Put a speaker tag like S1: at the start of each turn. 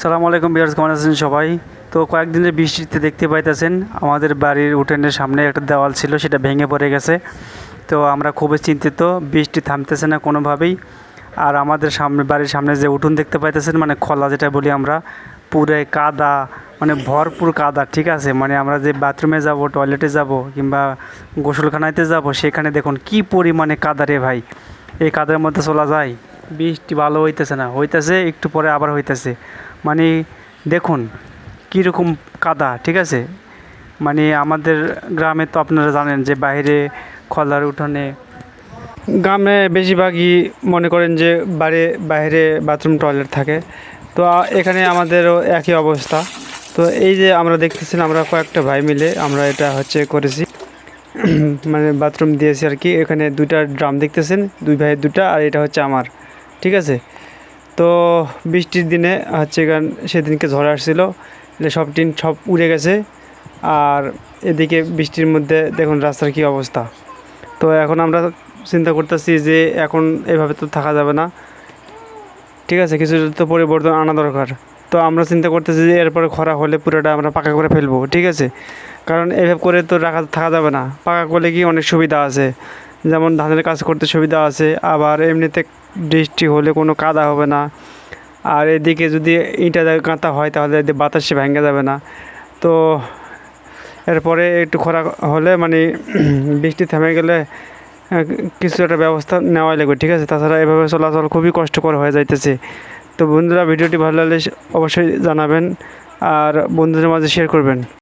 S1: সালামু আলাইকুম ভিউয়ার্স, কেমন আছেন সবাই? তো কয়েকদিনের বৃষ্টিতে দেখতে পাইতেছেন আমাদের বাড়ির উঠানের সামনে একটা দেওয়াল ছিল, সেটা ভেঙে পড়ে গেছে। তো আমরা খুবই চিন্তিত, বৃষ্টি থামতেছে না কোনোভাবেই। আর আমাদের সামনে বাড়ির সামনে যে উঠোন দেখতে পাইতেছেন, মানে খলা যেটা বলি আমরা, পুরাই কাদা, মানে ভরপুর কাদা। ঠিক আছে, মানে আমরা যে বাথরুমে যাব, টয়লেটে যাব কিংবা গোসলখানাতে যাব, সেখানে দেখুন কি পরিমাণে কাদা রে ভাই। এই কাদার মধ্যে চলা যায়? বৃষ্টি ভালো হইতেছে না, হইতেছে একটু পরে আবার হইতেছে। মানে দেখুন কীরকম কাদা। ঠিক আছে, মানে আমাদের গ্রামে তো আপনারা জানেন যে বাইরে খলার উঠোনে, গ্রামে বেশিরভাগই মনে করেন যে বাইরে বাথরুম টয়লেট থাকে। তো এখানে আমাদেরও একই অবস্থা। তো এই যে আমরা দেখতেছেন, আমরা কয়েকটা ভাই মিলে আমরা এটা করেছি, মানে বাথরুম দিয়েছি আর কি। এখানে দুইটা ড্রাম দেখতেছেন, দুই ভাইয়ের দুটা, আর এটা হচ্ছে আমার। ঠিক আছে, তো বৃষ্টির দিনে সেদিনকে ঝড় আসছিলো, সব টিন সব উড়ে গেছে। আর এদিকে বৃষ্টির মধ্যে দেখুন রাস্তার কী অবস্থা। তো এখন আমরা চিন্তা করতেছি যে এখন এভাবে তো থাকা যাবে না। ঠিক আছে, কিছু তো পরিবর্তন আনা দরকার। তো আমরা চিন্তা করতেছি যে এরপরে খরা হলে পুরোটা আমরা পাকা করে ফেলবো। ঠিক আছে, কারণ এভাবে করে তো থাকা যাবে না। পাকা করলে কি অনেক সুবিধা আছে, যেমন ধানের কাজ করতে সুবিধা আছে, আবার এমনিতে বৃষ্টি হলে কোনো কাদা হবে না। আর এদিকে যদি ইটা গাঁথা হয় তাহলে বাতাসে ভেঙে যাবে না। তো এরপরে একটু খরা হলে মানে বৃষ্টি থেমে গেলে কিছু একটা ব্যবস্থা নেওয়াই লাগবে। ঠিক আছে, তাছাড়া এভাবে চলাচল খুবই কষ্টকর হয়ে যাইতেছে। তো বন্ধুরা, ভিডিওটি ভালো লাগলে অবশ্যই জানাবেন আর বন্ধুদের মাঝে শেয়ার করবেন।